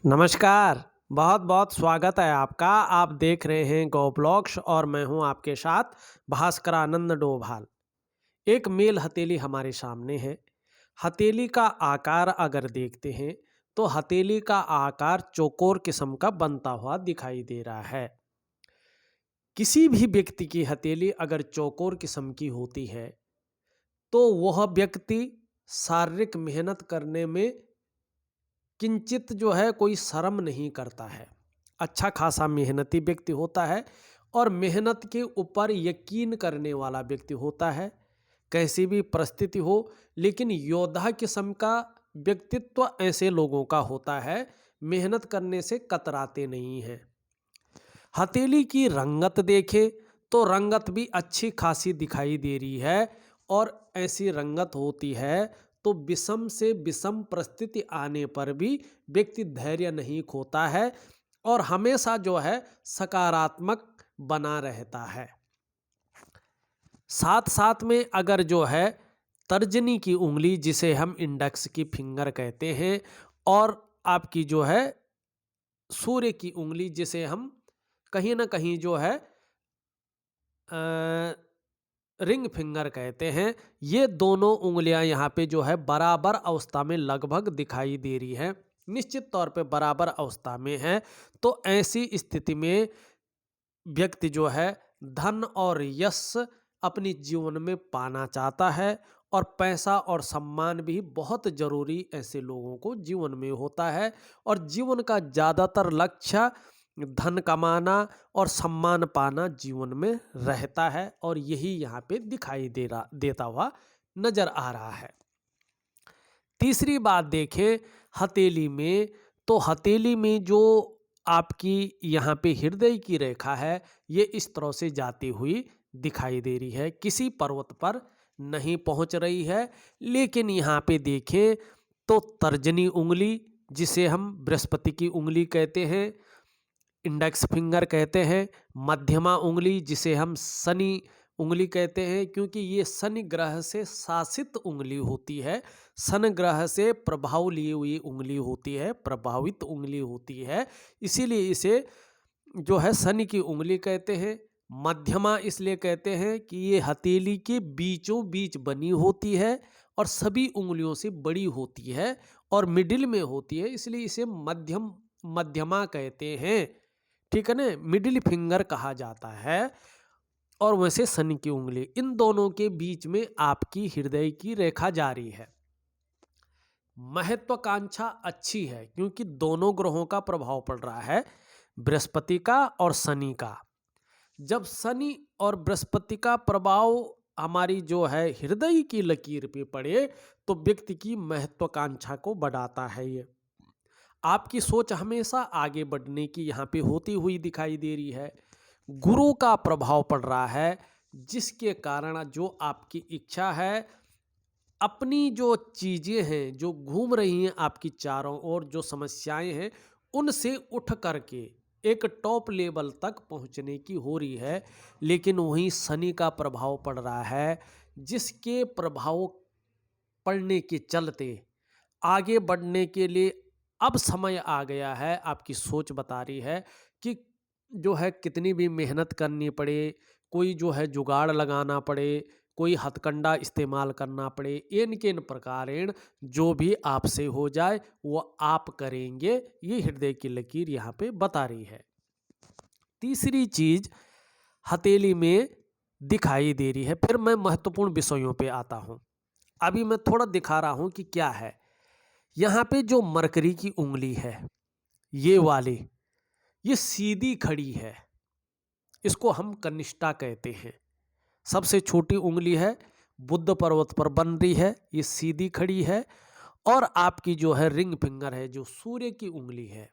नमस्कार। बहुत बहुत स्वागत है आपका। आप देख रहे हैं गो ब्लॉग्स और मैं हूं आपके साथ भास्करानंद डोभाल। एक मेल हथेली हमारे सामने है। हथेली का आकार अगर देखते हैं तो हथेली का आकार चौकोर किस्म का बनता हुआ दिखाई दे रहा है। किसी भी व्यक्ति की हथेली अगर चौकोर किस्म की होती है तो वह व्यक्ति शारीरिक मेहनत करने में किंचित जो है कोई शर्म नहीं करता है। अच्छा खासा मेहनती व्यक्ति होता है और मेहनत के ऊपर यकीन करने वाला व्यक्ति होता है। कैसी भी परिस्थिति हो, लेकिन योद्धा किस्म का व्यक्तित्व ऐसे लोगों का होता है, मेहनत करने से कतराते नहीं हैं। हथेली की रंगत देखें तो रंगत भी अच्छी खासी दिखाई दे रही है और ऐसी रंगत होती है तो विषम से विषम परिस्थिति आने पर भी व्यक्ति धैर्य नहीं खोता है और हमेशा जो है सकारात्मक बना रहता है। साथ साथ में अगर जो है तर्जनी की उंगली, जिसे हम इंडेक्स की फिंगर कहते हैं, और आपकी जो है सूर्य की उंगली, जिसे हम कहीं ना कहीं जो है रिंग फिंगर कहते हैं, ये दोनों उंगलियां यहाँ पे जो है बराबर अवस्था में लगभग दिखाई दे रही है, निश्चित तौर पे बराबर अवस्था में है। तो ऐसी स्थिति में व्यक्ति जो है धन और यश अपनी जीवन में पाना चाहता है और पैसा और सम्मान भी बहुत जरूरी ऐसे लोगों को जीवन में होता है और जीवन का ज़्यादातर लक्ष्य धन कमाना और सम्मान पाना जीवन में रहता है और यही यहाँ पे दिखाई देता हुआ नजर आ रहा है। तीसरी बात देखें हथेली में, तो हथेली में जो आपकी यहाँ पे हृदय की रेखा है, ये इस तरह से जाती हुई दिखाई दे रही है। किसी पर्वत पर नहीं पहुँच रही है, लेकिन यहाँ पे देखें तो तर्जनी उंगली, जिसे हम बृहस्पति की उंगली कहते हैं, इंडेक्स फिंगर कहते हैं, मध्यमा उंगली जिसे हम शनि उंगली कहते हैं, क्योंकि ये शनि ग्रह से शासित उंगली होती है, शनि ग्रह से प्रभाव लिए हुई उंगली होती है, प्रभावित उंगली होती है, इसीलिए इसे जो है शनि की उंगली कहते हैं। मध्यमा इसलिए कहते हैं कि ये हथेली के बीचों बीच बनी होती है और सभी उंगलियों से बड़ी होती है और मिडिल में होती है, इसलिए इसे मध्यमा कहते हैं। ठीक है ना, मिडिल फिंगर कहा जाता है। और वैसे शनि की उंगली, इन दोनों के बीच में आपकी हृदय की रेखा जारी है। महत्वाकांक्षा अच्छी है क्योंकि दोनों ग्रहों का प्रभाव पड़ रहा है, बृहस्पति का और शनि का। जब शनि और बृहस्पति का प्रभाव हमारी जो है हृदय की लकीर पे पड़े तो व्यक्ति की महत्वाकांक्षा को बढ़ाता है। ये आपकी सोच हमेशा आगे बढ़ने की यहाँ पे होती हुई दिखाई दे रही है। गुरु का प्रभाव पड़ रहा है, जिसके कारण जो आपकी इच्छा है, अपनी जो चीज़ें हैं जो घूम रही हैं आपकी चारों ओर, जो समस्याएं हैं, उनसे उठ करके एक टॉप लेवल तक पहुंचने की हो रही है। लेकिन वहीं शनि का प्रभाव पड़ रहा है, जिसके प्रभाव पड़ने के चलते आगे बढ़ने के लिए अब समय आ गया है। आपकी सोच बता रही है कि जो है कितनी भी मेहनत करनी पड़े, कोई जो है जुगाड़ लगाना पड़े, कोई हथकंडा इस्तेमाल करना पड़े, इन किन प्रकारेण जो भी आपसे हो जाए वो आप करेंगे, ये हृदय की लकीर यहाँ पे बता रही है। तीसरी चीज हथेली में दिखाई दे रही है। फिर मैं महत्वपूर्ण विषयों पे आता हूँ। अभी मैं थोड़ा दिखा रहा हूँ कि क्या है। यहाँ पे जो मरकरी की उंगली है, ये वाली, ये सीधी खड़ी है, इसको हम कनिष्ठा कहते हैं। सबसे छोटी उंगली है, बुद्ध पर्वत पर बन रही है, ये सीधी खड़ी है। और आपकी जो है रिंग फिंगर है, जो सूर्य की उंगली है,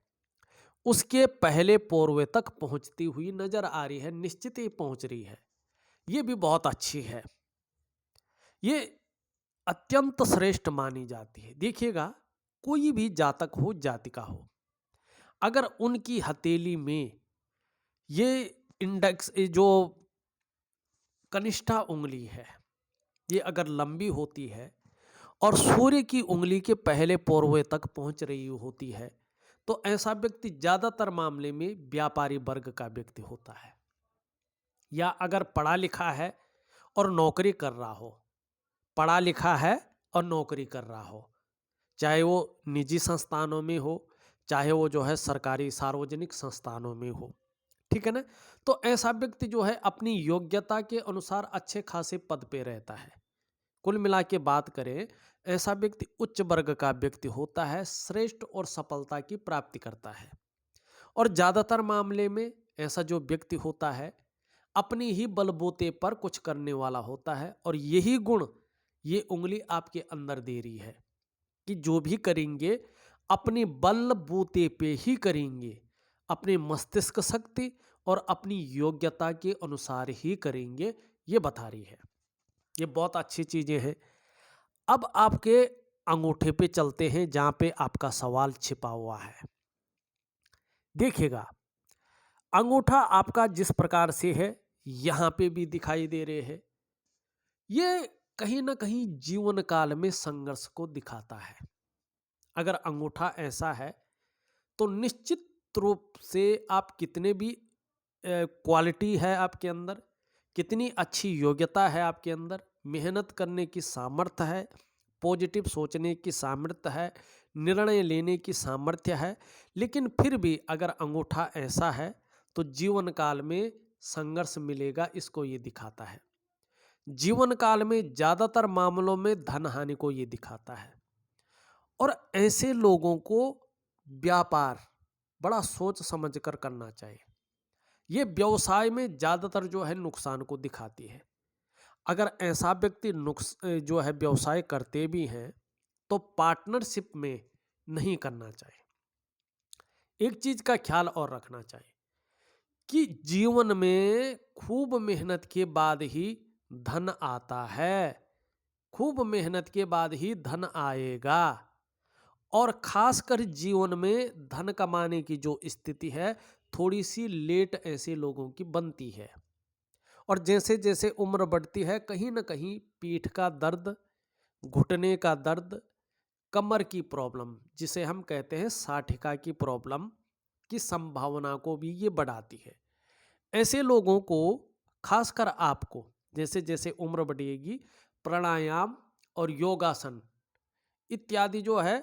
उसके पहले पोरवे तक पहुंचती हुई नजर आ रही है, निश्चित ही पहुंच रही है। ये भी बहुत अच्छी है, ये अत्यंत श्रेष्ठ मानी जाती है। देखिएगा, कोई भी जातक हो, जातिका हो, अगर उनकी हथेली में ये इंडेक्स, जो कनिष्ठा उंगली है, ये अगर लंबी होती है और सूर्य की उंगली के पहले पोरवे तक पहुंच रही होती है, तो ऐसा व्यक्ति ज्यादातर मामले में व्यापारी वर्ग का व्यक्ति होता है। या अगर पढ़ा लिखा है और नौकरी कर रहा हो, पढ़ा लिखा है और नौकरी कर रहा हो, चाहे वो निजी संस्थानों में हो, चाहे वो जो है सरकारी सार्वजनिक संस्थानों में हो, ठीक है ना। तो ऐसा व्यक्ति जो है अपनी योग्यता के अनुसार अच्छे खासे पद पे रहता है। कुल मिला के बात करें, ऐसा व्यक्ति उच्च वर्ग का व्यक्ति होता है, श्रेष्ठ और सफलता की प्राप्ति करता है। और ज्यादातर मामले में ऐसा जो व्यक्ति होता है अपनी ही बलबूते पर कुछ करने वाला होता है। और यही गुण, ये उंगली आपके अंदर दे रही है कि जो भी करेंगे अपनी बलबूते पे ही करेंगे, अपने मस्तिष्क शक्ति और अपनी योग्यता के अनुसार ही करेंगे, ये बता रही है। ये बहुत अच्छी चीजें हैं। अब आपके अंगूठे पे चलते हैं जहां पे आपका सवाल छिपा हुआ है। देखिएगा, अंगूठा आपका जिस प्रकार से है यहां पे भी दिखाई दे रहे हैं, ये कहीं ना कहीं जीवन काल में संघर्ष को दिखाता है। अगर अंगूठा ऐसा है तो निश्चित रूप से आप कितने भी क्वालिटी है आपके अंदर, कितनी अच्छी योग्यता है आपके अंदर, मेहनत करने की सामर्थ्य है, पॉजिटिव सोचने की सामर्थ्य है, निर्णय लेने की सामर्थ्य है, लेकिन फिर भी अगर अंगूठा ऐसा है तो जीवन काल में संघर्ष मिलेगा, इसको ये दिखाता है। जीवन काल में ज्यादातर मामलों में धन हानि को ये दिखाता है। और ऐसे लोगों को व्यापार बड़ा सोच समझ कर करना चाहिए। ये व्यवसाय में ज्यादातर जो है नुकसान को दिखाती है। अगर ऐसा व्यक्ति जो है व्यवसाय करते भी हैं तो पार्टनरशिप में नहीं करना चाहिए। एक चीज का ख्याल और रखना चाहिए कि जीवन में खूब मेहनत के बाद ही धन आता है, खूब मेहनत के बाद ही धन आएगा। और खासकर जीवन में धन कमाने की जो स्थिति है थोड़ी सी लेट ऐसे लोगों की बनती है। और जैसे जैसे उम्र बढ़ती है कहीं ना कहीं पीठ का दर्द, घुटने का दर्द, कमर की प्रॉब्लम जिसे हम कहते हैं साठिका की प्रॉब्लम की संभावना को भी ये बढ़ाती है। ऐसे लोगों को, खासकर आपको, जैसे जैसे उम्र बढ़ेगी प्राणायाम और योगासन इत्यादि जो है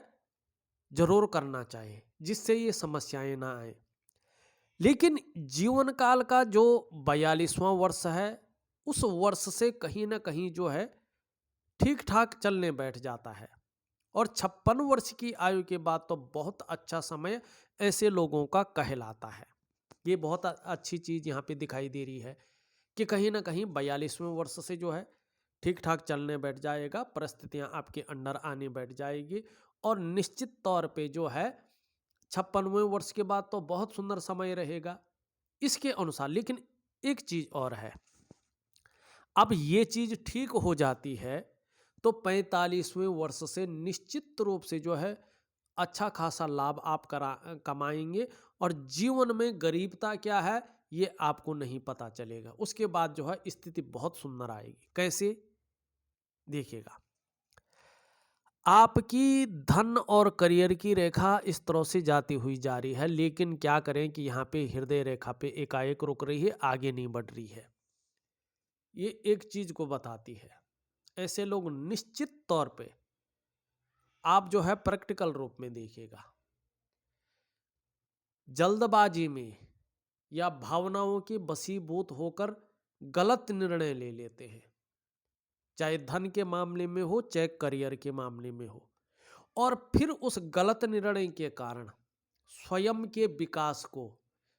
जरूर करना चाहिए, जिससे ये समस्याएं ना आए। लेकिन जीवन काल का जो 42वां वर्ष है उस वर्ष से कहीं ना कहीं जो है ठीक ठाक चलने बैठ जाता है। और 56 वर्ष की आयु के बाद तो बहुत अच्छा समय ऐसे लोगों का कहलाता है। ये बहुत अच्छी चीज यहाँ पे दिखाई दे रही है कि कहीं ना कहीं 42वें वर्ष से जो है ठीक ठाक चलने बैठ जाएगा, परिस्थितियां आपके अंडर आने बैठ जाएगी। और निश्चित तौर पे जो है 56वें वर्ष के बाद तो बहुत सुंदर समय रहेगा इसके अनुसार। लेकिन एक चीज और है, अब ये चीज ठीक हो जाती है तो 45वें वर्ष से निश्चित रूप से जो है अच्छा खासा लाभ आप कमाएंगे। और जीवन में गरीबता क्या है ये आपको नहीं पता चलेगा। उसके बाद जो है स्थिति बहुत सुंदर आएगी। कैसे? देखिएगा, आपकी धन और करियर की रेखा इस तरह से जाती हुई जा रही है, लेकिन क्या करें कि यहाँ पे हृदय रेखा पे एकाएक रुक रही है, आगे नहीं बढ़ रही है। ये एक चीज को बताती है। ऐसे लोग निश्चित तौर पे आप जो है प्रैक्टिकल रूप में देखिएगा, जल्दबाजी में या भावनाओं के बसीभूत होकर गलत निर्णय ले लेते हैं, चाहे धन के मामले में हो चाहे करियर के मामले में हो। और फिर उस गलत निर्णय के कारण स्वयं के विकास को,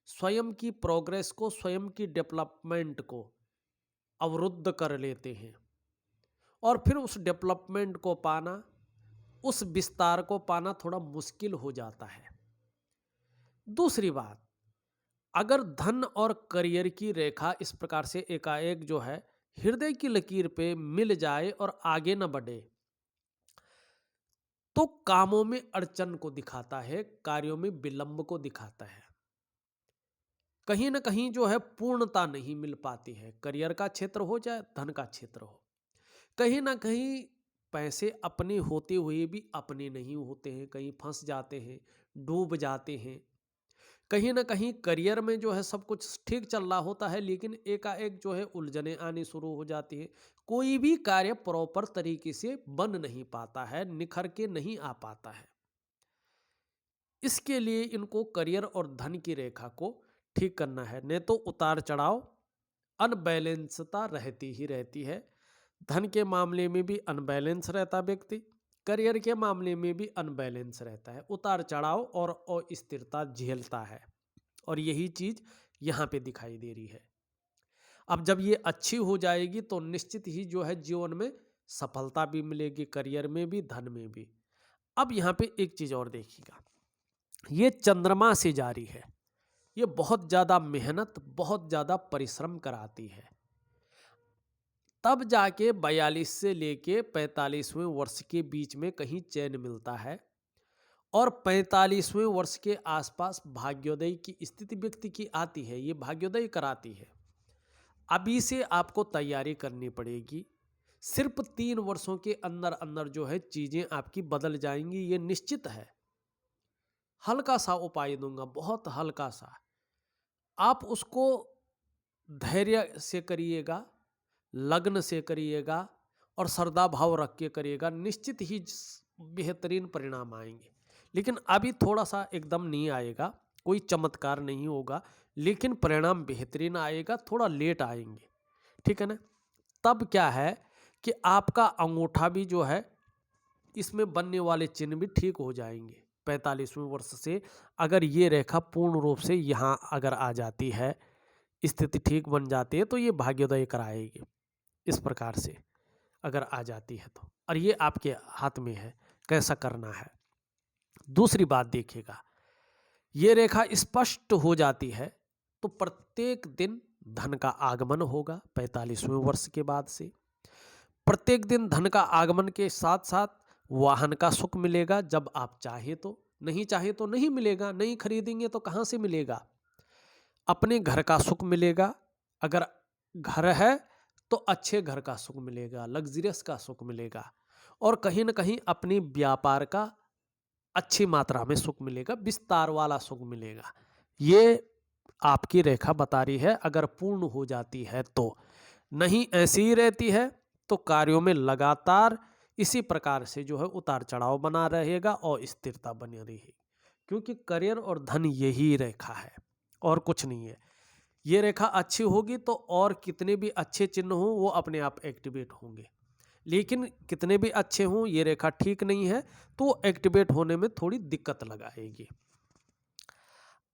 स्वयं की प्रोग्रेस को, स्वयं की डेवलपमेंट को अवरुद्ध कर लेते हैं। और फिर उस डेवलपमेंट को पाना, उस विस्तार को पाना थोड़ा मुश्किल हो जाता है। दूसरी बात, अगर धन और करियर की रेखा इस प्रकार से एकाएक जो है हृदय की लकीर पे मिल जाए और आगे न बढ़े तो कामों में अड़चन को दिखाता है, कार्यों में विलंब को दिखाता है। कहीं ना कहीं जो है पूर्णता नहीं मिल पाती है, करियर का क्षेत्र हो चाहे धन का क्षेत्र हो। कहीं ना कहीं पैसे अपने होते हुए भी अपने नहीं होते हैं, कहीं फंस जाते हैं, डूब जाते हैं। कहीं न कहीं करियर में जो है सब कुछ ठीक चल रहा होता है, लेकिन एकाएक जो है उलझनें आनी शुरू हो जाती हैं। कोई भी कार्य प्रॉपर तरीके से बन नहीं पाता है, निखर के नहीं आ पाता है। इसके लिए इनको करियर और धन की रेखा को ठीक करना है, नहीं तो उतार चढ़ाव, अनबैलेंसता रहती ही रहती है। धन के मामले में भी अनबैलेंस रहता व्यक्ति, करियर के मामले में भी अनबैलेंस रहता है, उतार चढ़ाव और अस्थिरता झेलता है। और यही चीज यहाँ पे दिखाई दे रही है। अब जब ये अच्छी हो जाएगी तो निश्चित ही जो है जीवन में सफलता भी मिलेगी, करियर में भी, धन में भी। अब यहाँ पे एक चीज और देखिएगा, ये चंद्रमा से जारी है, ये बहुत ज्यादा मेहनत, बहुत ज्यादा परिश्रम कराती है। तब जाके 42 से लेके 45वें वर्ष के बीच में कहीं चैन मिलता है, और 45वें वर्ष के आसपास भाग्योदय की स्थिति व्यक्ति की आती है, ये भाग्योदय कराती है। अभी से आपको तैयारी करनी पड़ेगी। सिर्फ 3 वर्षों के अंदर अंदर जो है चीजें आपकी बदल जाएंगी, ये निश्चित है। हल्का सा उपाय दूंगा, बहुत हल्का सा, आप उसको धैर्य से करिएगा, लग्न से करिएगा और श्रद्धा भाव रख के करिएगा, निश्चित ही बेहतरीन परिणाम आएंगे। लेकिन अभी थोड़ा सा एकदम नहीं आएगा, कोई चमत्कार नहीं होगा, लेकिन परिणाम बेहतरीन आएगा, थोड़ा लेट आएंगे, ठीक है ना। तब क्या है कि आपका अंगूठा भी जो है, इसमें बनने वाले चिन्ह भी ठीक हो जाएंगे। 45वें वर्ष से अगर ये रेखा पूर्ण रूप से यहाँ अगर आ जाती है, स्थिति ठीक बन जाती है, तो ये भाग्योदय कराएगी। इस प्रकार से अगर आ जाती है तो, और ये आपके हाथ में है कैसा करना है। दूसरी बात देखिएगा, ये रेखा स्पष्ट हो जाती है तो प्रत्येक दिन धन का आगमन होगा 45वें वर्ष के बाद से। प्रत्येक दिन धन का आगमन के साथ साथ वाहन का सुख मिलेगा, जब आप चाहे तो, नहीं चाहे तो नहीं मिलेगा, नहीं खरीदेंगे तो कहाँ से मिलेगा। अपने घर का सुख मिलेगा, अगर घर है तो अच्छे घर का सुख मिलेगा, लग्जरियस का सुख मिलेगा, और कहीं ना कहीं अपनी व्यापार का अच्छी मात्रा में सुख मिलेगा, विस्तार वाला सुख मिलेगा। ये आपकी रेखा बता रही है अगर पूर्ण हो जाती है तो। नहीं ऐसी ही रहती है तो कार्यों में लगातार इसी प्रकार से जो है उतार चढ़ाव बना रहेगा और स्थिरता बनी रहेगी, क्योंकि करियर और धन यही रेखा है और कुछ नहीं है। ये रेखा अच्छी होगी तो और कितने भी अच्छे चिन्ह हों वो अपने आप एक्टिवेट होंगे, लेकिन कितने भी अच्छे हों ये रेखा ठीक नहीं है तो एक्टिवेट होने में थोड़ी दिक्कत लगाएगी।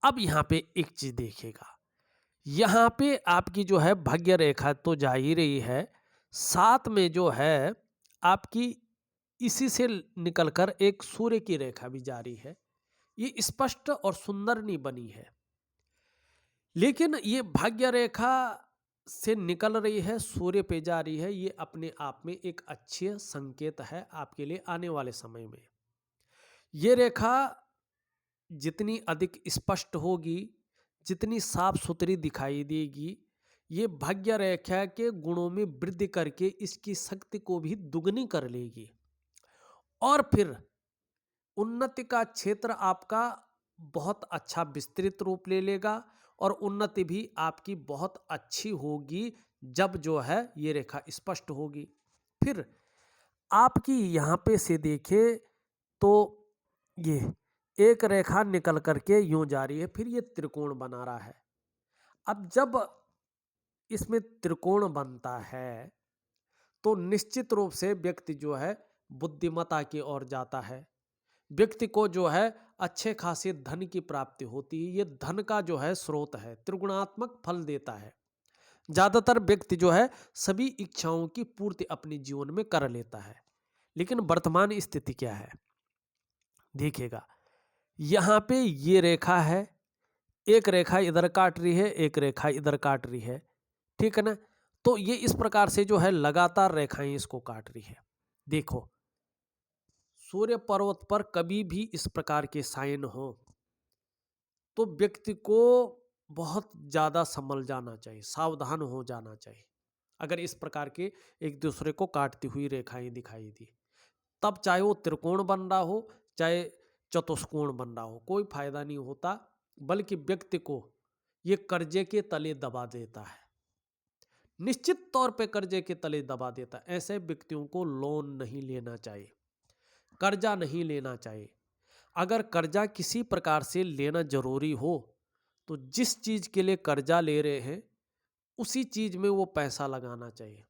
अब यहाँ पे एक चीज देखिएगा, यहाँ पे आपकी जो है भाग्य रेखा तो जा ही रही है, साथ में जो है आपकी इसी से निकलकर एक सूर्य की रेखा भी जारी है। ये स्पष्ट और सुंदर नहीं बनी है, लेकिन ये भाग्य रेखा से निकल रही है, सूर्य पे जा रही है, ये अपने आप में एक अच्छे संकेत है आपके लिए आने वाले समय में। ये रेखा जितनी अधिक स्पष्ट होगी, जितनी साफ सुथरी दिखाई देगी, ये भाग्य रेखा के गुणों में वृद्धि करके इसकी शक्ति को भी दुगनी कर लेगी, और फिर उन्नति का क्षेत्र आपका बहुत अच्छा विस्तृत रूप ले लेगा, और उन्नति भी आपकी बहुत अच्छी होगी जब जो है ये रेखा स्पष्ट होगी। फिर आपकी यहाँ पे से देखें तो ये एक रेखा निकल करके यूं जा रही है, फिर ये त्रिकोण बना रहा है। अब जब इसमें त्रिकोण बनता है तो निश्चित रूप से व्यक्ति जो है बुद्धिमत्ता की ओर जाता है, व्यक्ति को जो है अच्छे खासे धन की प्राप्ति होती है। ये धन का जो है स्रोत है, त्रिगुणात्मक फल देता है। ज्यादातर व्यक्ति जो है सभी इच्छाओं की पूर्ति अपने जीवन में कर लेता है, लेकिन वर्तमान स्थिति क्या है देखिएगा, यहाँ पे ये रेखा है, एक रेखा इधर काट रही है, एक रेखा इधर काट रही है, ठीक है ना। तो ये इस प्रकार से जो है लगातार रेखाएं इसको काट रही है। देखो सूर्य पर्वत पर कभी भी इस प्रकार के साइन हो तो व्यक्ति को बहुत ज्यादा संभल जाना चाहिए, सावधान हो जाना चाहिए। अगर इस प्रकार के एक दूसरे को काटती हुई रेखाएं दिखाई दी, तब चाहे वो त्रिकोण बन रहा हो, चाहे चतुष्कोण बन रहा हो, कोई फायदा नहीं होता, बल्कि व्यक्ति को ये कर्जे के तले दबा देता है, निश्चित तौर पे कर्जे के तले दबा देता है। ऐसे व्यक्तियों को लोन नहीं लेना चाहिए, कर्जा नहीं लेना चाहिए। अगर कर्जा किसी प्रकार से लेना जरूरी हो तो जिस चीज के लिए कर्जा ले रहे हैं उसी चीज में वो पैसा लगाना चाहिए,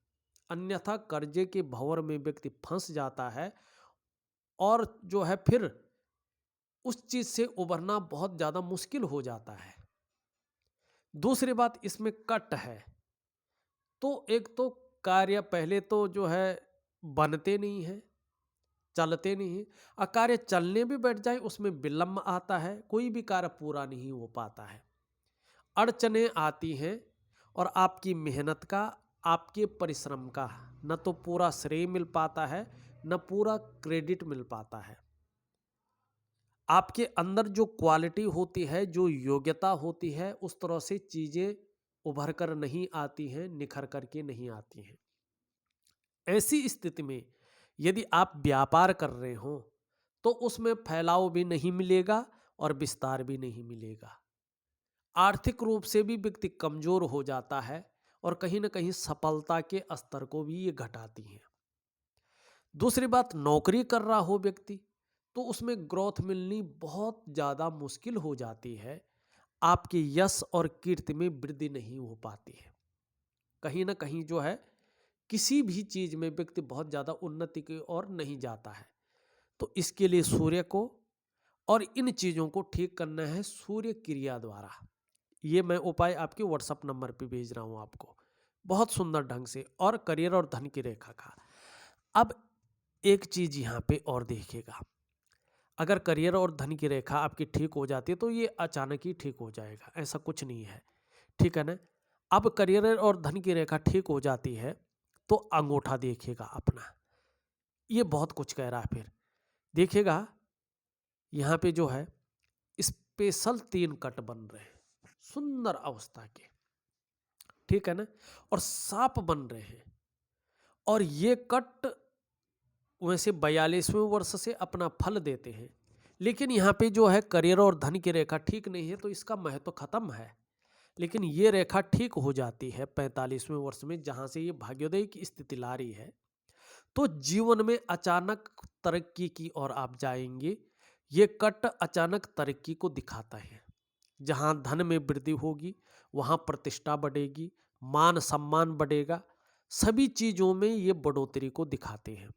अन्यथा कर्जे के भंवर में व्यक्ति फंस जाता है और जो है फिर उस चीज से उबरना बहुत ज्यादा मुश्किल हो जाता है। दूसरी बात इसमें कट है, तो एक तो कार्य पहले तो जो है बनते नहीं है, चलते नहीं है, और कार्य चलने भी बैठ जाए उसमें विलंब आता है, कोई भी कार्य पूरा नहीं हो पाता है, अड़चने आती हैं और आपकी मेहनत का, आपके परिश्रम का न तो पूरा श्रेय मिल पाता है न पूरा क्रेडिट मिल पाता है। आपके अंदर जो क्वालिटी होती है, जो योग्यता होती है, उस तरह से चीजें उभर कर नहीं आती हैं, निखर करके नहीं आती हैं। ऐसी स्थिति में यदि आप व्यापार कर रहे हो तो उसमें फैलाव भी नहीं मिलेगा और विस्तार भी नहीं मिलेगा। आर्थिक रूप से भी व्यक्ति कमजोर हो जाता है और कहीं ना कहीं सफलता के स्तर को भी ये घटाती है। दूसरी बात, नौकरी कर रहा हो व्यक्ति तो उसमें ग्रोथ मिलनी बहुत ज़्यादा मुश्किल हो जाती है, आपके यश और कीर्ति में वृद्धि नहीं हो पाती है। कहीं ना कहीं जो है किसी भी चीज में व्यक्ति बहुत ज़्यादा उन्नति की ओर नहीं जाता है। तो इसके लिए सूर्य को और इन चीज़ों को ठीक करना है सूर्य क्रिया द्वारा। ये मैं उपाय आपके व्हाट्सएप नंबर पे भेज रहा हूँ आपको, बहुत सुंदर ढंग से, और करियर और धन की रेखा का। अब एक चीज यहाँ पे और देखिएगा, अगर करियर और धन की रेखा आपकी ठीक हो जाती है तो ये अचानक ही ठीक हो जाएगा, ऐसा कुछ नहीं है, ठीक है ना। अब करियर और धन की रेखा ठीक हो जाती है तो अंगूठा देखिएगा अपना, ये बहुत कुछ कह रहा है। फिर देखिएगा यहाँ पे जो है स्पेशल 3 कट बन रहे हैं सुंदर अवस्था के, ठीक है ना, और साफ बन रहे हैं। और ये कट वैसे 42वें वर्ष से अपना फल देते हैं, लेकिन यहाँ पे जो है करियर और धन की रेखा ठीक नहीं है तो इसका महत्व खत्म है। लेकिन ये रेखा ठीक हो जाती है 45वें वर्ष में, जहाँ से ये भाग्योदय की स्थिति ला रही है, तो जीवन में अचानक तरक्की की ओर आप जाएंगे। ये कट अचानक तरक्की को दिखाता है, जहाँ धन में वृद्धि होगी वहाँ प्रतिष्ठा बढ़ेगी, मान सम्मान बढ़ेगा, सभी चीज़ों में ये बढ़ोतरी को दिखाते हैं।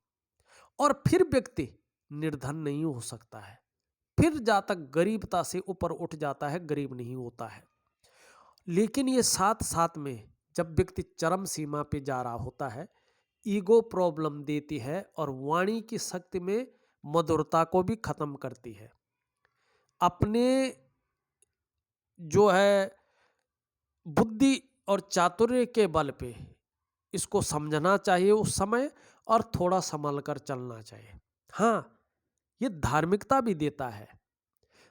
और फिर व्यक्ति निर्धन नहीं हो सकता है, फिर जहाँ तक गरीबता से ऊपर उठ जाता है, गरीब नहीं होता है। लेकिन ये साथ साथ में जब व्यक्ति चरम सीमा पे जा रहा होता है, ईगो प्रॉब्लम देती है और वाणी की शक्ति में मधुरता को भी खत्म करती है। अपने जो है बुद्धि और चातुर्य के बल पे इसको समझना चाहिए उस समय, और थोड़ा संभल कर चलना चाहिए। हाँ, ये धार्मिकता भी देता है,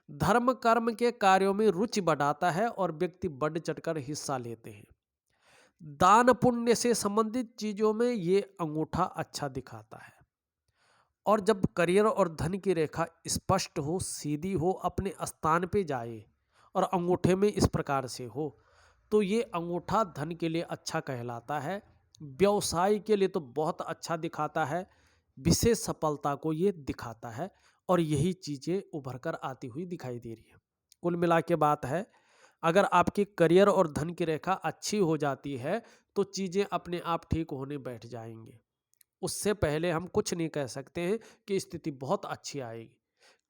धर्म कर्म के कार्यों में रुचि बढ़ाता है और व्यक्ति बढ़ चढ़कर हिस्सा लेते हैं। दान पुण्य से संबंधित चीजों में ये अंगूठा अच्छा दिखाता है। और जब करियर और धन की रेखा स्पष्ट हो, सीधी हो, अपने स्थान पे जाए और अंगूठे में इस प्रकार से हो, तो ये अंगूठा धन के लिए अच्छा कहलाता है, व्यवसाय के लिए तो बहुत अच्छा दिखाता है, विशेष सफलता को ये दिखाता है, और यही चीज़ें उभर कर आती हुई दिखाई दे रही है। कुल मिला के बात है, अगर आपकी करियर और धन की रेखा अच्छी हो जाती है तो चीज़ें अपने आप ठीक होने बैठ जाएंगे। उससे पहले हम कुछ नहीं कह सकते हैं कि स्थिति बहुत अच्छी आएगी।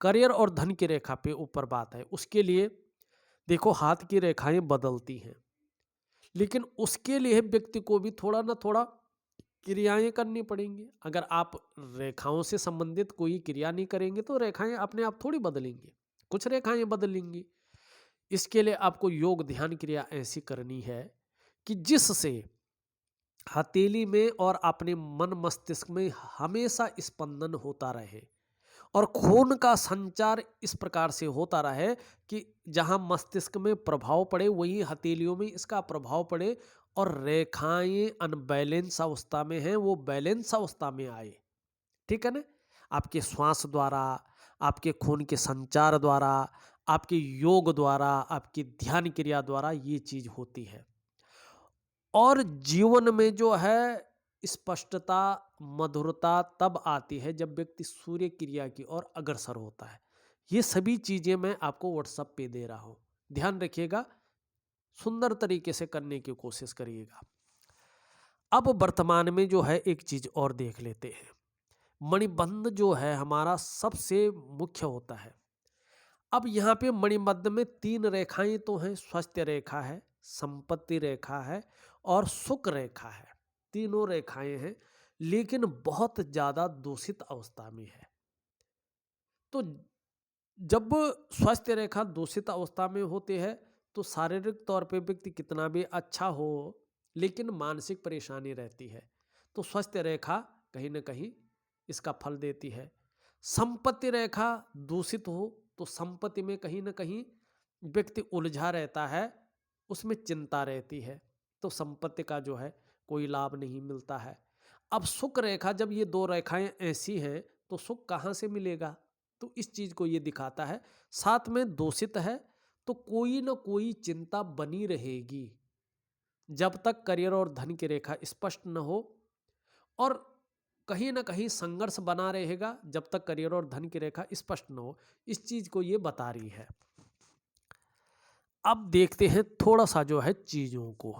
करियर और धन की रेखा पे ऊपर बात है, उसके लिए देखो हाथ की रेखाएं बदलती हैं, लेकिन उसके लिए व्यक्ति को भी थोड़ा ना थोड़ा क्रियाएं करनी पड़ेंगी। अगर आप रेखाओं से संबंधित कोई क्रिया नहीं करेंगे तो रेखाएं अपने आप थोड़ी बदलेंगी, कुछ रेखाएं बदलेंगी। इसके लिए आपको योग ध्यान क्रिया ऐसी करनी है कि जिससे हथेली में और अपने मन मस्तिष्क में हमेशा स्पंदन होता रहे और खून का संचार इस प्रकार से होता रहे कि जहां मस्तिष्क में प्रभाव पड़े वहीं हथेलियों में इसका प्रभाव पड़े और रेखाएं अनबैलेंस अवस्था में हैं वो बैलेंस अवस्था में आए, ठीक है ना। आपके श्वास द्वारा, आपके खून के संचार द्वारा, आपके योग द्वारा, आपकी ध्यान क्रिया द्वारा ये चीज़ होती है। और जीवन में जो है स्पष्टता, मधुरता तब आती है जब व्यक्ति सूर्य क्रिया की ओर अग्रसर होता है। ये सभी चीज़ें मैं आपको व्हाट्सएप पे दे रहा हूँ। ध्यान रखिएगा, सुंदर तरीके से करने की कोशिश करिएगा। अब वर्तमान में जो है एक चीज़ और देख लेते हैं। मणिबंध जो है हमारा सबसे मुख्य होता है। अब यहाँ पे मणिबंध में 3 रेखाएं तो हैं, स्वास्थ्य रेखा है, संपत्ति रेखा है और सुख रेखा है। तीनों रेखाएं हैं, लेकिन बहुत ज़्यादा दूषित अवस्था में है। तो जब स्वास्थ्य रेखा दूषित अवस्था में होती है तो शारीरिक तौर पे व्यक्ति कितना भी अच्छा हो, लेकिन मानसिक परेशानी रहती है। तो स्वास्थ्य रेखा कहीं न कहीं इसका फल देती है। संपत्ति रेखा दूषित हो तो संपत्ति में कहीं न कहीं व्यक्ति उलझा रहता है, उसमें चिंता रहती है, तो संपत्ति का जो है कोई लाभ नहीं मिलता है। अब सुख रेखा, जब ये 2 रेखाएँ ऐसी हैं तो सुख कहाँ से मिलेगा? तो इस चीज़ को ये दिखाता है। साथ में दूषित है तो कोई न कोई चिंता बनी रहेगी जब तक करियर और धन की रेखा स्पष्ट न हो, और कहीं न कहीं संघर्ष बना रहेगा जब तक करियर और धन की रेखा स्पष्ट न हो। इस चीज़ को ये बता रही है। अब देखते हैं थोड़ा सा जो है चीज़ों को,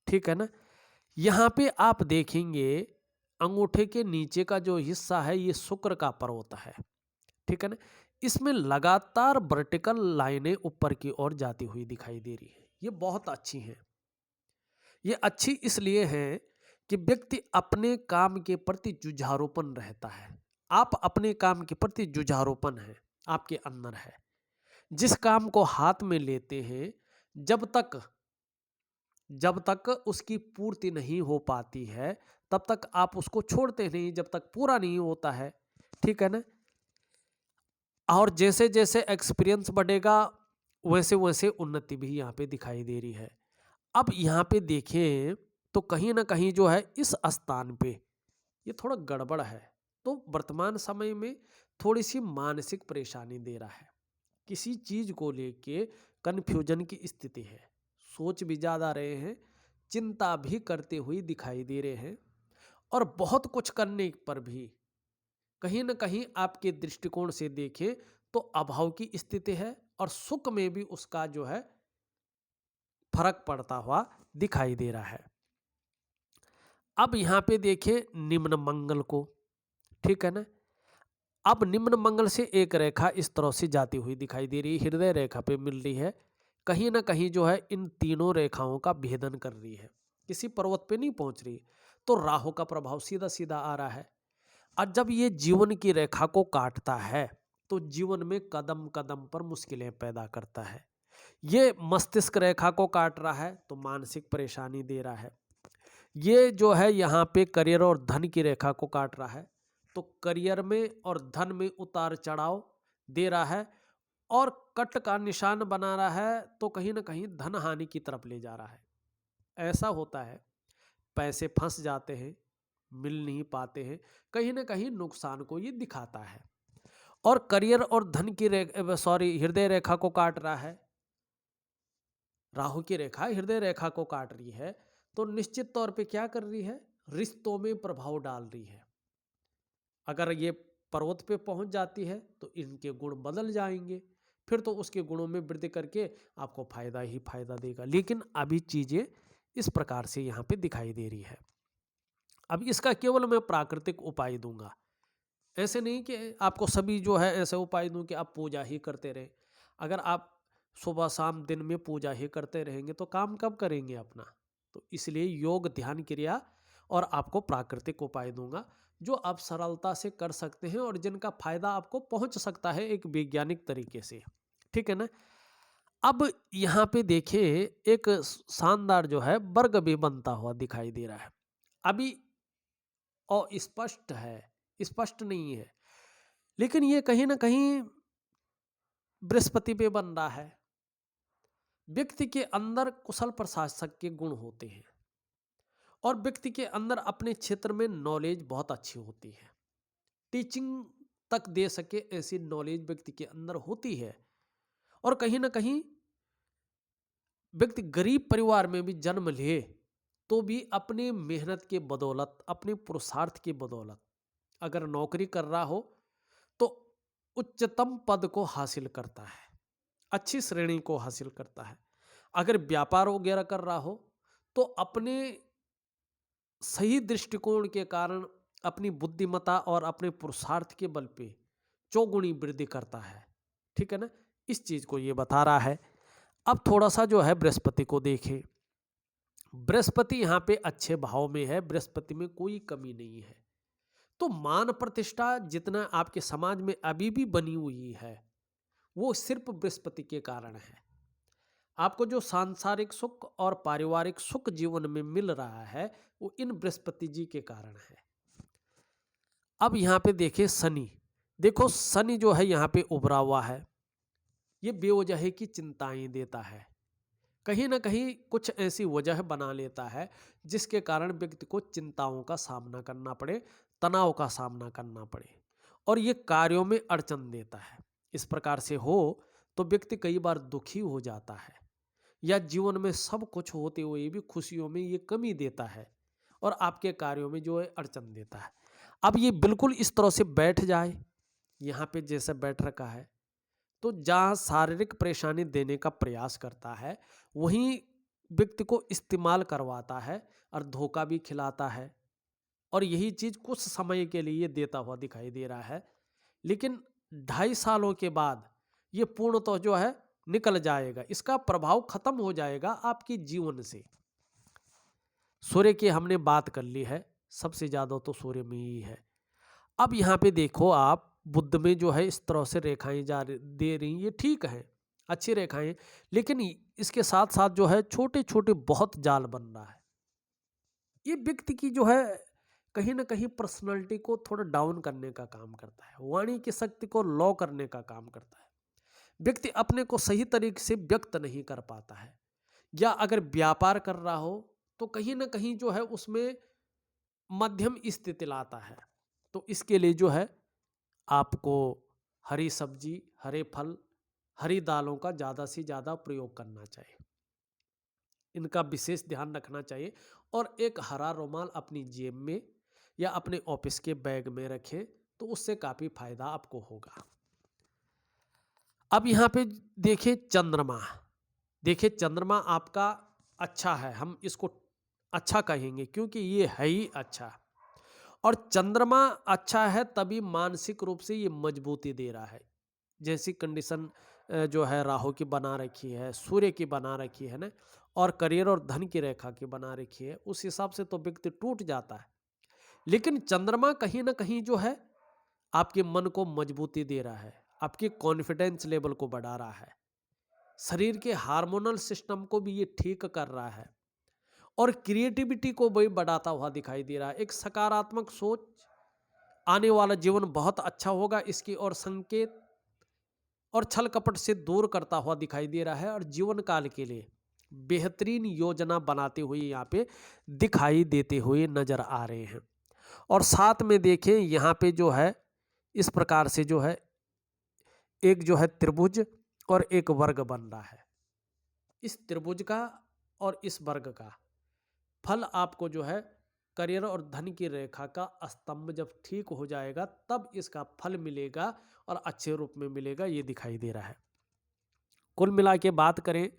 ठीक है ना? यहाँ पे आप देखेंगे अंगूठे के नीचे का जो हिस्सा है ये शुक्र का पर्वत है, ठीक है ना? इसमें लगातार वर्टिकल लाइनें ऊपर की ओर जाती हुई दिखाई दे रही है। ये बहुत अच्छी हैं। ये अच्छी इसलिए हैं कि व्यक्ति अपने काम के प्रति जुझारूपन रहता है। आप अपने काम के प्रति जुझारूपन है, आपके अंदर है। जिस काम को हाथ में लेते हैं, जब तक उसकी पूर्ति नहीं हो पाती है, तब तक आप उसको छोड़ते नहीं, जब तक पूरा नहीं होता है, ठीक है ना? और जैसे जैसे एक्सपीरियंस बढ़ेगा वैसे वैसे उन्नति भी यहाँ पे दिखाई दे रही है। अब यहाँ पे देखें तो कहीं ना कहीं जो है इस स्थान पे ये थोड़ा गड़बड़ है, तो वर्तमान समय में थोड़ी सी मानसिक परेशानी दे रहा है। किसी चीज को लेके कन्फ्यूजन की स्थिति है, सोच भी ज़्यादा रहे हैं, चिंता भी करते हुए दिखाई दे रहे हैं, और बहुत कुछ करने पर भी कहीं न कहीं आपके दृष्टिकोण से देखें तो अभाव की स्थिति है, और सुख में भी उसका जो है फर्क पड़ता हुआ दिखाई दे रहा है। अब यहाँ पे देखें निम्न मंगल को, ठीक है ना? अब निम्न मंगल से एक रेखा इस तरह से जाती हुई दिखाई दे रही है, हृदय रेखा पे मिल रही है। कहीं ना कहीं जो है इन तीनों रेखाओं का भेदन कर रही है, किसी पर्वत पे नहीं पहुंच रही। तो राहु का प्रभाव सीधा सीधा आ रहा है। और जब ये जीवन की रेखा को काटता है तो जीवन में कदम कदम पर मुश्किलें पैदा करता है। ये मस्तिष्क रेखा को काट रहा है तो मानसिक परेशानी दे रहा है। ये जो है यहाँ पे करियर और धन की रेखा को काट रहा है तो करियर में और धन में उतार चढ़ाव दे रहा है, और कट का निशान बना रहा है तो कहीं ना कहीं धन हानि की तरफ ले जा रहा है। ऐसा होता है, पैसे फंस जाते हैं, मिल नहीं पाते हैं, कहीं ना कहीं नुकसान को ये दिखाता है। और करियर और धन की हृदय रेखा को काट रहा है, राहु की रेखा हृदय रेखा को काट रही है, तो निश्चित तौर पे क्या कर रही है, रिश्तों में प्रभाव डाल रही है। अगर ये पर्वत पे पहुंच जाती है तो इनके गुण बदल जाएंगे, फिर तो उसके गुणों में वृद्धि करके आपको फायदा ही फायदा देगा। लेकिन अभी चीजें इस प्रकार से यहाँ पे दिखाई दे रही है। अब इसका केवल मैं प्राकृतिक उपाय दूंगा, ऐसे नहीं कि आपको सभी जो है ऐसे उपाय दूं कि आप पूजा ही करते रहें। अगर आप सुबह शाम दिन में पूजा ही करते रहेंगे तो काम कब करेंगे अपना? तो इसलिए योग ध्यान क्रिया और आपको प्राकृतिक उपाय दूंगा जो आप सरलता से कर सकते हैं और जिनका फायदा आपको पहुंच सकता है एक वैज्ञानिक तरीके से, ठीक है ना? अब यहाँ पे देखिए एक शानदार जो है वर्ग भी बनता हुआ दिखाई दे रहा है। अभी अस्पष्ट है, स्पष्ट नहीं है, लेकिन ये कहीं ना कहीं बृहस्पति पे बन रहा है। व्यक्ति के अंदर कुशल प्रशासक के गुण होते हैं और व्यक्ति के अंदर अपने क्षेत्र में नॉलेज बहुत अच्छी होती है। टीचिंग तक दे सके ऐसी नॉलेज व्यक्ति के अंदर होती है। और कहीं ना कहीं व्यक्ति गरीब परिवार में भी जन्म ले तो भी अपने मेहनत के बदौलत, अपने पुरुषार्थ की बदौलत अगर नौकरी कर रहा हो तो उच्चतम पद को हासिल करता है, अच्छी श्रेणी को हासिल करता है। अगर व्यापार वगैरह कर रहा हो तो अपने सही दृष्टिकोण के कारण, अपनी बुद्धिमत्ता और अपने पुरुषार्थ के बल पे चौगुनी वृद्धि करता है। ठीक है ना, इस चीज को ये बता रहा है। अब थोड़ा सा जो है बृहस्पति को देखें। बृहस्पति यहाँ पे अच्छे भाव में है, बृहस्पति में कोई कमी नहीं है। तो मान प्रतिष्ठा जितना आपके समाज में अभी भी बनी हुई है वो सिर्फ बृहस्पति के कारण है। आपको जो सांसारिक सुख और पारिवारिक सुख जीवन में मिल रहा है वो इन बृहस्पति जी के कारण है। अब यहाँ पे देखिए शनि, देखो शनि जो है यहाँ पे उभरा हुआ है, ये बेवजह की चिंताएं देता है। कहीं ना कहीं कुछ ऐसी वजह बना लेता है जिसके कारण व्यक्ति को चिंताओं का सामना करना पड़े, तनाव का सामना करना पड़े और ये कार्यों में अड़चन देता है। इस प्रकार से हो तो व्यक्ति कई बार दुखी हो जाता है या जीवन में सब कुछ होते हुए भी खुशियों में ये कमी देता है और आपके कार्यों में जो है अड़चन देता है। अब ये बिल्कुल इस तरह से बैठ जाए, यहाँ पे जैसे बैठ रखा है, तो जहाँ शारीरिक परेशानी देने का प्रयास करता है वहीं व्यक्ति को इस्तेमाल करवाता है और धोखा भी खिलाता है और यही चीज कुछ समय के लिए देता हुआ दिखाई दे रहा है। लेकिन 2.5 सालों के बाद ये पूर्णतः जो है निकल जाएगा, इसका प्रभाव खत्म हो जाएगा आपके जीवन से। सूर्य की हमने बात कर ली है, सबसे ज्यादा तो सूर्य में ही है। अब यहाँ पे देखो आप बुद्ध में जो है इस तरह से रेखाएं दे रही, ये ठीक है, अच्छी रेखाएं, लेकिन इसके साथ साथ जो है छोटे छोटे बहुत जाल बन रहा है। ये व्यक्ति की जो है कहीं ना कहीं पर्सनालिटी को थोड़ा डाउन करने का काम करता है, वाणी की शक्ति को लो करने का काम करता है। व्यक्ति अपने को सही तरीके से व्यक्त नहीं कर पाता है, या अगर व्यापार कर रहा हो तो कहीं ना कहीं जो है उसमें मध्यम स्थिति लाता है। तो इसके लिए जो है आपको हरी सब्जी, हरे फल, हरी दालों का ज़्यादा से ज़्यादा प्रयोग करना चाहिए, इनका विशेष ध्यान रखना चाहिए। और एक हरा रुमाल अपनी जेब में या अपने ऑफिस के बैग में रखें तो उससे काफ़ी फायदा आपको होगा। अब यहाँ पे देखिए चंद्रमा, देखिए चंद्रमा आपका अच्छा है, हम इसको अच्छा कहेंगे क्योंकि ये है ही अच्छा। और चंद्रमा अच्छा है तभी मानसिक रूप से ये मजबूती दे रहा है। जैसी कंडीशन जो है राहु की बना रखी है, सूर्य की बना रखी है ना, और करियर और धन की रेखा की बना रखी है, उस हिसाब से तो व्यक्ति टूट जाता है। लेकिन चंद्रमा कहीं ना कहीं जो है आपके मन को मजबूती दे रहा है, आपकी कॉन्फिडेंस लेवल को बढ़ा रहा है, शरीर के हार्मोनल सिस्टम को भी ये ठीक कर रहा है और क्रिएटिविटी को भी बढ़ाता हुआ दिखाई दे रहा है। एक सकारात्मक सोच, आने वाला जीवन बहुत अच्छा होगा इसकी और संकेत, और छल कपट से दूर करता हुआ दिखाई दे रहा है और जीवन काल के लिए बेहतरीन योजना बनाते हुए यहाँ पे दिखाई देते हुए नजर आ रहे हैं। और साथ में देखें यहाँ पे जो है इस प्रकार से जो है एक जो है त्रिभुज और एक वर्ग बन रहा है। इस त्रिभुज का और इस वर्ग का फल आपको जो है करियर और धन की रेखा का स्तंभ जब ठीक हो जाएगा तब इसका फल मिलेगा और अच्छे रूप में मिलेगा, ये दिखाई दे रहा है। कुल मिला के बात करें,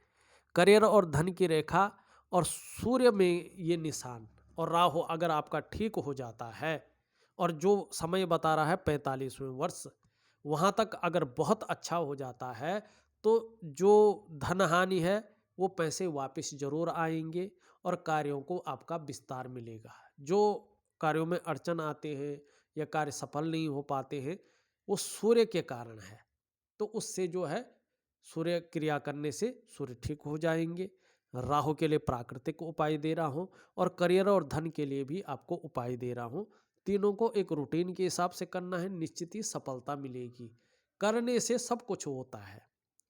करियर और धन की रेखा और सूर्य में ये निशान और राहु अगर आपका ठीक हो जाता है और जो समय बता रहा है 45वें वर्ष, वहाँ तक अगर बहुत अच्छा हो जाता है तो जो धन हानि है वो पैसे वापस जरूर आएंगे और कार्यों को आपका विस्तार मिलेगा। जो कार्यों में अड़चन आते हैं या कार्य सफल नहीं हो पाते हैं वो सूर्य के कारण है, तो उससे जो है सूर्य क्रिया करने से सूर्य ठीक हो जाएंगे। राहु के लिए प्राकृतिक उपाय दे रहा हूँ और करियर और धन के लिए भी आपको उपाय दे रहा हूँ। तीनों को एक रूटीन के हिसाब से करना है, निश्चित ही सफलता मिलेगी। करने से सब कुछ होता है,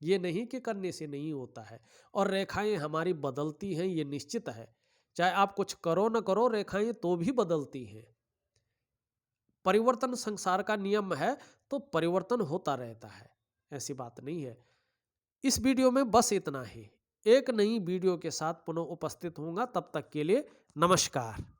ये नहीं कि करने से नहीं होता है। और रेखाएं हमारी बदलती हैं, ये निश्चित है, चाहे आप कुछ करो ना करो रेखाएं तो भी बदलती हैं। परिवर्तन संसार का नियम है, तो परिवर्तन होता रहता है, ऐसी बात नहीं है। इस वीडियो में बस इतना ही। एक नई वीडियो के साथ पुनः उपस्थित होऊंगा, तब तक के लिए नमस्कार।